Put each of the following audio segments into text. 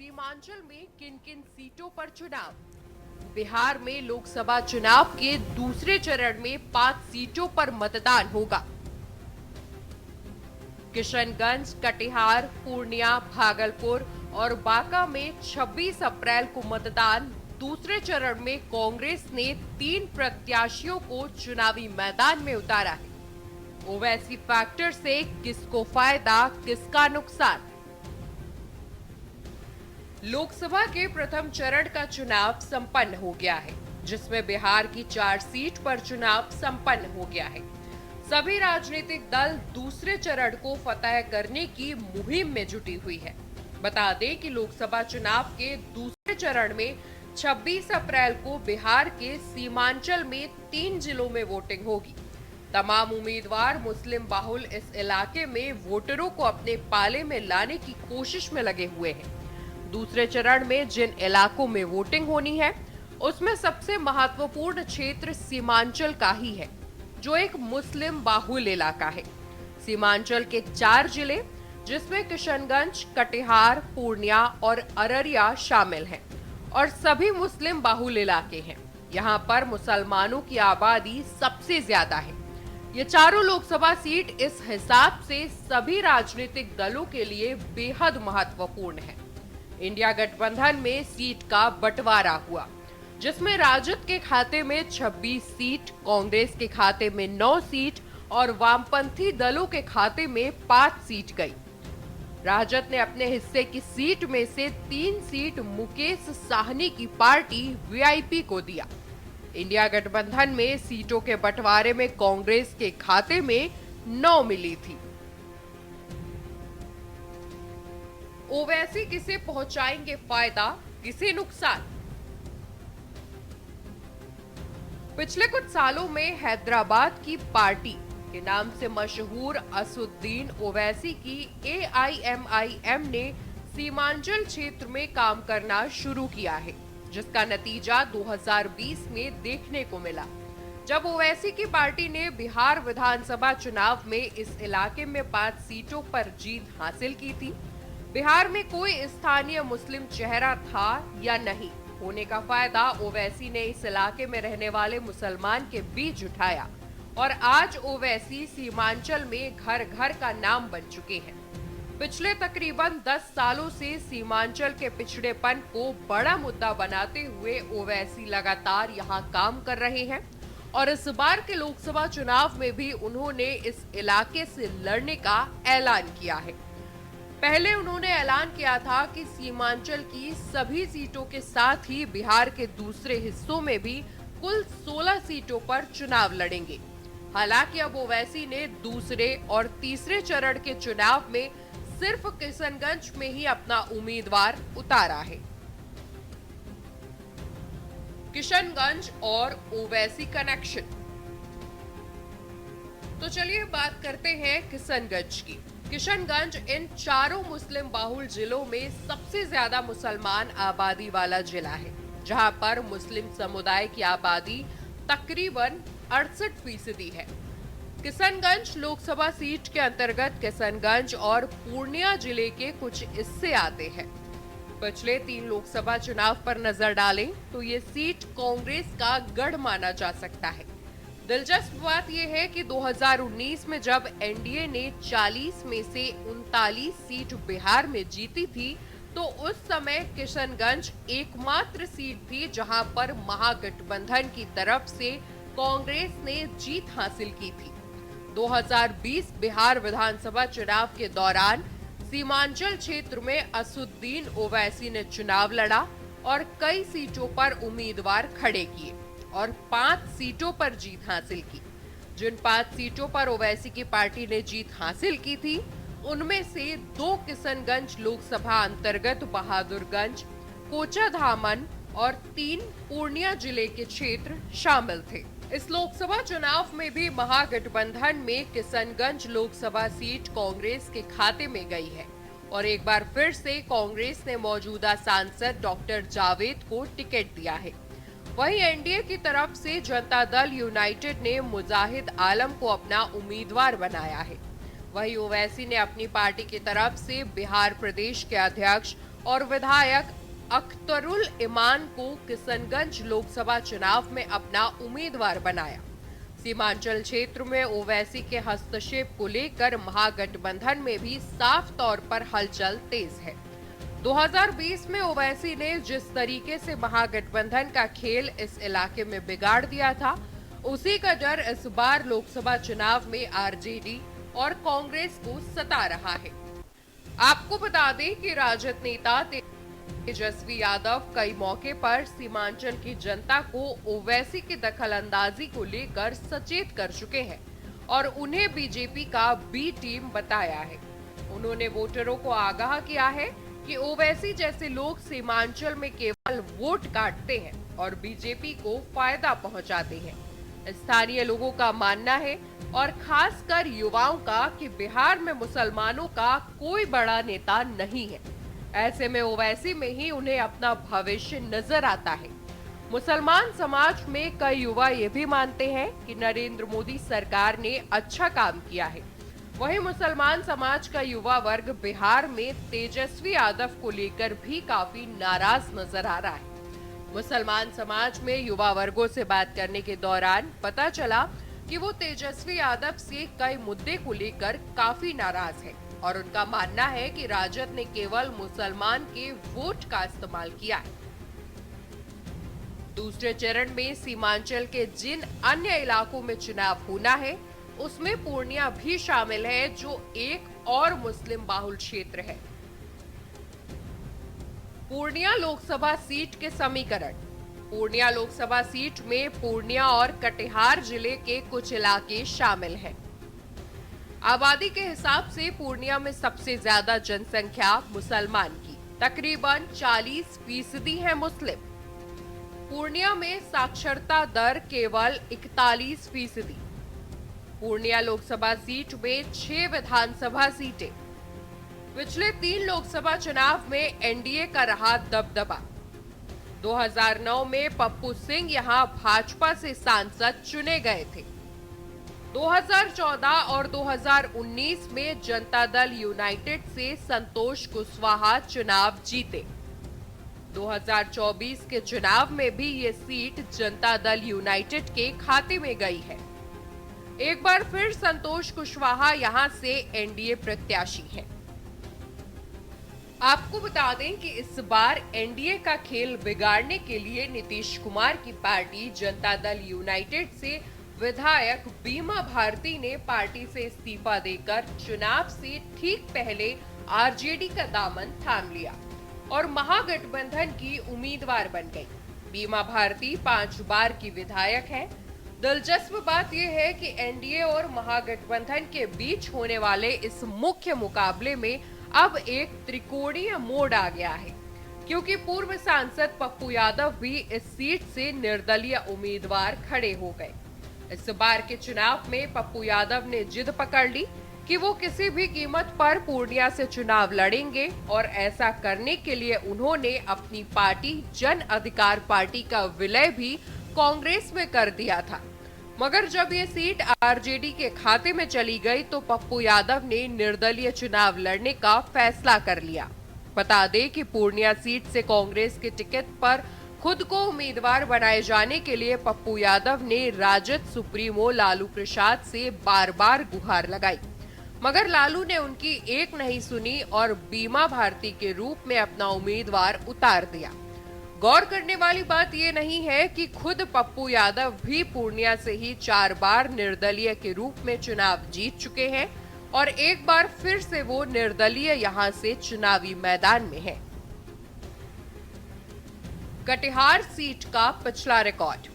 सीमांचल में किन किन सीटों पर चुनाव। बिहार में लोकसभा चुनाव के दूसरे चरण में 5 सीटों पर मतदान होगा। किशनगंज, कटिहार, पूर्णिया, भागलपुर और बांका में 26 अप्रैल को मतदान। दूसरे चरण में कांग्रेस ने 3 प्रत्याशियों को चुनावी मैदान में उतारा है। ओवैसी फैक्टर से किसको फायदा, किसका नुकसान। लोकसभा के प्रथम चरण का चुनाव संपन्न हो गया है, जिसमें बिहार की 4 सीट पर चुनाव संपन्न हो गया है। सभी राजनीतिक दल दूसरे चरण को फतह करने की मुहिम में जुटी हुई है। बता दें कि लोकसभा चुनाव के दूसरे चरण में 26 अप्रैल को बिहार के सीमांचल में 3 जिलों में वोटिंग होगी। तमाम उम्मीदवार मुस्लिम बाहुल इस इलाके में वोटरों को अपने पाले में लाने की कोशिश में लगे हुए हैं। दूसरे चरण में जिन इलाकों में वोटिंग होनी है, उसमें सबसे महत्वपूर्ण क्षेत्र सीमांचल का ही है, जो एक मुस्लिम बाहुल इलाका है। सीमांचल के 4 जिले, जिसमें किशनगंज, कटिहार, पूर्णिया और अररिया शामिल हैं, और सभी मुस्लिम बाहुल इलाके हैं। यहाँ पर मुसलमानों की आबादी सबसे ज्यादा है। ये चारों लोकसभा सीट इस हिसाब से सभी राजनीतिक दलों के लिए बेहद महत्वपूर्ण है। इंडिया गठबंधन में सीट का बंटवारा हुआ, जिसमें राजद के खाते में 26 सीट, कांग्रेस के खाते में 9 सीट और वामपंथी दलों के खाते में 5 सीट गई। राजद ने अपने हिस्से की सीट में से 3 सीट मुकेश साहनी की पार्टी वीआईपी को दिया। इंडिया गठबंधन में सीटों के बंटवारे में कांग्रेस के खाते में 9 मिली थी। ओवैसी किसे पहुंचाएंगे फायदा, किसे नुकसान। पिछले कुछ सालों में हैदराबाद की पार्टी के नाम से मशहूर असुद्दीन ओवैसी की एआईएमआईएम ने सीमांचल क्षेत्र में काम करना शुरू किया है, जिसका नतीजा 2020 में देखने को मिला, जब ओवैसी की पार्टी ने बिहार विधानसभा चुनाव में इस इलाके में 5 सीटों पर जीत हासिल की थी। बिहार में कोई स्थानीय मुस्लिम चेहरा था या नहीं, होने का फायदा ओवैसी ने इस इलाके में रहने वाले मुसलमान के बीच उठाया, और आज ओवैसी सीमांचल में घर घर का नाम बन चुके हैं। पिछले तकरीबन 10 सालों से सीमांचल के पिछड़ेपन को बड़ा मुद्दा बनाते हुए ओवैसी लगातार यहां काम कर रहे हैं, और इस बार के लोकसभा चुनाव में भी उन्होंने इस इलाके से लड़ने का ऐलान किया है। पहले उन्होंने ऐलान किया था कि सीमांचल की सभी सीटों के साथ ही बिहार के दूसरे हिस्सों में भी कुल 16 सीटों पर चुनाव लड़ेंगे। हालांकि अब ओवैसी ने दूसरे और तीसरे चरण के चुनाव में सिर्फ किशनगंज में ही अपना उम्मीदवार उतारा है। किशनगंज और ओवैसी कनेक्शन। तो चलिए बात करते हैं किशनगंज की। किशनगंज इन चारों मुस्लिम बाहुल जिलों में सबसे ज्यादा मुसलमान आबादी वाला जिला है, जहां पर मुस्लिम समुदाय की आबादी तकरीबन 68% है। किशनगंज लोकसभा सीट के अंतर्गत किशनगंज और पूर्णिया जिले के कुछ हिस्से आते हैं। पिछले 3 लोकसभा चुनाव पर नजर डालें तो ये सीट कांग्रेस का गढ़ माना जा सकता है। दिलचस्प बात यह है कि 2019 में जब एनडीए ने 40 में से 39 सीट बिहार में जीती थी, तो उस समय किशनगंज एकमात्र सीट थी जहां पर महागठबंधन की तरफ से कांग्रेस ने जीत हासिल की थी। 2020 बिहार विधानसभा चुनाव के दौरान सीमांचल क्षेत्र में असुद्दीन ओवैसी ने चुनाव लड़ा और कई सीटों पर उम्मीदवार खड़े किए और 5 सीटों पर जीत हासिल की। जिन 5 सीटों पर ओवैसी की पार्टी ने जीत हासिल की थी, उनमें से 2 किशनगंज लोकसभा अंतर्गत बहादुरगंज, कोचाधामन और 3 पूर्णिया जिले के क्षेत्र शामिल थे। इस लोकसभा चुनाव में भी महागठबंधन में किशनगंज लोकसभा सीट कांग्रेस के खाते में गई है, और एक बार फिर से कांग्रेस ने मौजूदा सांसद डॉक्टर जावेद को टिकट दिया है। वहीं एनडीए की तरफ से जनता दल यूनाइटेड ने मुजाहिद आलम को अपना उम्मीदवार बनाया है। वहीं ओवैसी ने अपनी पार्टी की तरफ से बिहार प्रदेश के अध्यक्ष और विधायक अख्तरुल इमान को किशनगंज लोकसभा चुनाव में अपना उम्मीदवार बनाया। सीमांचल क्षेत्र में ओवैसी के हस्तक्षेप को लेकर महागठबंधन में भी साफ तौर पर हलचल तेज है। 2020 में ओवैसी ने जिस तरीके से महागठबंधन का खेल इस इलाके में बिगाड़ दिया था, उसी का डर इस बार लोकसभा चुनाव में आरजेडी और कांग्रेस को सता रहा है। आपको बता दें कि राजद नेता तेजस्वी यादव कई मौके पर सीमांचल की जनता को ओवैसी की दखलंदाजी को लेकर सचेत कर चुके हैं और उन्हें बीजेपी का बी टीम बताया है। उन्होंने वोटरों को आगाह किया है कि ओवैसी जैसे लोग सीमांचल में केवल वोट काटते हैं और बीजेपी को फायदा पहुंचाते हैं। स्थानीय लोगों का मानना है और खासकर युवाओं का कि बिहार में मुसलमानों का कोई बड़ा नेता नहीं है। ऐसे में ओवैसी में ही उन्हें अपना भविष्य नजर आता है। मुसलमान समाज में कई युवा ये भी मानते हैं कि नरेंद्र मोदी सरकार ने अच्छा काम किया है। वहीं मुसलमान समाज का युवा वर्ग बिहार में तेजस्वी यादव को लेकर भी काफी नाराज नजर आ रहा है। मुसलमान समाज में युवा वर्गों से बात करने के दौरान पता चला कि वो तेजस्वी यादव से कई मुद्दे को लेकर काफी नाराज है और उनका मानना है कि राजद ने केवल मुसलमान के वोट का इस्तेमाल किया है। दूसरे चरण में सीमांचल के जिन अन्य इलाकों में चुनाव होना है, उसमें पूर्णिया भी शामिल है, जो एक और मुस्लिम बाहुल क्षेत्र है। पूर्णिया लोकसभा सीट के समीकरण। पूर्णिया लोकसभा सीट में पूर्णिया और कटिहार जिले के कुछ इलाके शामिल हैं। आबादी के हिसाब से पूर्णिया में सबसे ज्यादा जनसंख्या मुसलमान की, तकरीबन 40% है मुस्लिम। पूर्णिया में साक्षरता दर केवल 41%। पूर्णिया लोकसभा सीट में 6 विधानसभा सीटें। पिछले 3 लोकसभा चुनाव में एनडीए का रहा दबदबा। 2009 में पप्पू सिंह यहां भाजपा से सांसद चुने गए थे। 2014 और 2019 में जनता दल यूनाइटेड से संतोष कुशवाहा चुनाव जीते। 2024 के चुनाव में भी ये सीट जनता दल यूनाइटेड के खाते में गई है। एक बार फिर संतोष कुशवाहा यहां से एनडीए प्रत्याशी हैं। आपको बता दें कि इस बार एनडीए का खेल बिगाड़ने के लिए नीतीश कुमार की पार्टी जनता दल यूनाइटेड से विधायक बीमा भारती ने पार्टी से इस्तीफा देकर चुनाव से ठीक पहले आरजेडी का दामन थाम लिया और महागठबंधन की उम्मीदवार बन गई। बीमा भारती 5 बार की विधायक है। दिलचस्प बात यह है कि एनडीए और महागठबंधन के बीच होने वाले इस मुख्य मुकाबले में अब एक त्रिकोणीय मोड़ आ गया है, क्योंकि पूर्व सांसद पप्पू यादव भी इस सीट से निर्दलीय उम्मीदवार खड़े हो गए। इस बार के चुनाव में पप्पू यादव ने जिद पकड़ ली कि वो किसी भी कीमत पर पूर्णिया से चुनाव लड़ेंगे और ऐसा करने के लिए उन्होंने अपनी पार्टी जन अधिकार पार्टी का विलय भी कांग्रेस में कर दिया था। मगर जब ये सीट आरजेडी के खाते में चली गई तो पप्पू यादव ने निर्दलीय चुनाव लड़ने का फैसला कर लिया। बता दें कि पूर्णिया सीट से कांग्रेस के टिकट पर खुद को उम्मीदवार बनाए जाने के लिए पप्पू यादव ने राजद सुप्रीमो लालू प्रसाद से बार-बार गुहार लगाई, मगर लालू ने उनकी एक नहीं सुनी और बीमा भारती के रूप में अपना उम्मीदवार उतार दिया। गौर करने वाली बात यह नहीं है कि खुद पप्पू यादव भी पूर्णिया से ही 4 बार निर्दलीय के रूप में चुनाव जीत चुके हैं और एक बार फिर से वो निर्दलीय यहां से चुनावी मैदान में है। कटिहार सीट का पिछला रिकॉर्ड।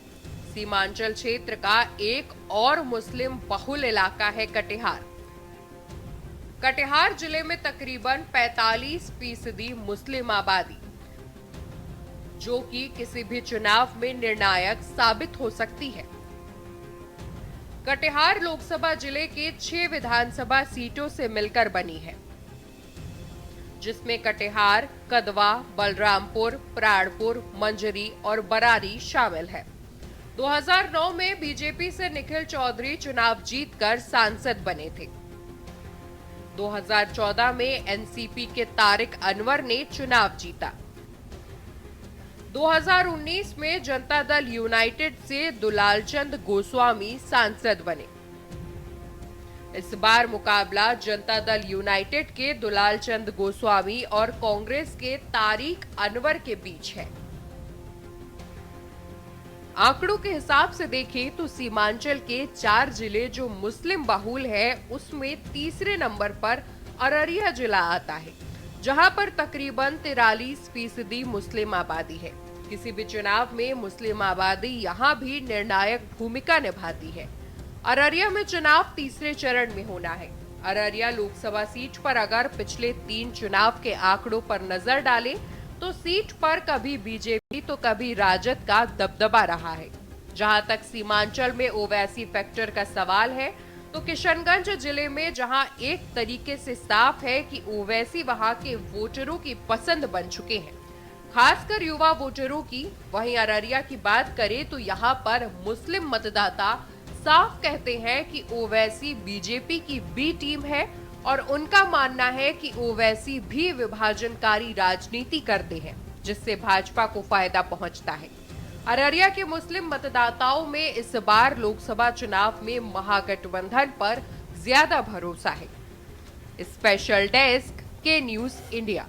सीमांचल क्षेत्र का एक और मुस्लिम बहुल इलाका है कटिहार। कटिहार जिले में तकरीबन 45% मुस्लिम आबादी, जो कि किसी भी चुनाव में निर्णायक साबित हो सकती है। कटिहार लोकसभा जिले के 6 विधानसभा सीटों से मिलकर बनी है, जिसमें कटिहार, कदवा, बलरामपुर, प्राणपुर, मंजरी और बरारी शामिल है। 2009 में बीजेपी से निखिल चौधरी चुनाव जीतकर सांसद बने थे। 2014 में एनसीपी के तारिक अनवर ने चुनाव जीता। 2019 में जनता दल यूनाइटेड से दुलालचंद गोस्वामी सांसद बने। इस बार मुकाबला जनता दल यूनाइटेड के दुलालचंद गोस्वामी और कांग्रेस के तारिक अनवर के बीच है। आंकड़ों के हिसाब से देखें तो सीमांचल के 4 जिले जो मुस्लिम बहुल है, उसमें तीसरे नंबर पर अररिया जिला आता है, जहां पर तकरीबन 43% मुस्लिम आबादी है। किसी भी चुनाव में मुस्लिम आबादी यहां भी निर्णायक भूमिका निभाती है। अररिया में चुनाव तीसरे चरण में होना है। अररिया लोकसभा सीट पर अगर पिछले 3 चुनाव के आंकड़ों पर नजर डालें तो सीट पर कभी बीजेपी तो कभी राजद का दबदबा रहा है। जहां तक सीमांचल में ओवैसी फैक्टर का सवाल है तो किशनगंज जिले में जहां एक तरीके से साफ है कि ओवैसी वहां के वोटरों की पसंद बन चुके हैं, खासकर युवा वोटरों की, वहीं अररिया की बात करें तो यहां पर मुस्लिम मतदाता साफ कहते हैं कि ओवैसी बीजेपी की बी टीम है और उनका मानना है कि ओवैसी भी विभाजनकारी राजनीति करते हैं, जिससे भाजपा को फायदा पहुंचता है। अररिया के मुस्लिम मतदाताओं में इस बार लोकसभा चुनाव में महागठबंधन पर ज्यादा भरोसा है। स्पेशल डेस्क के न्यूज इंडिया।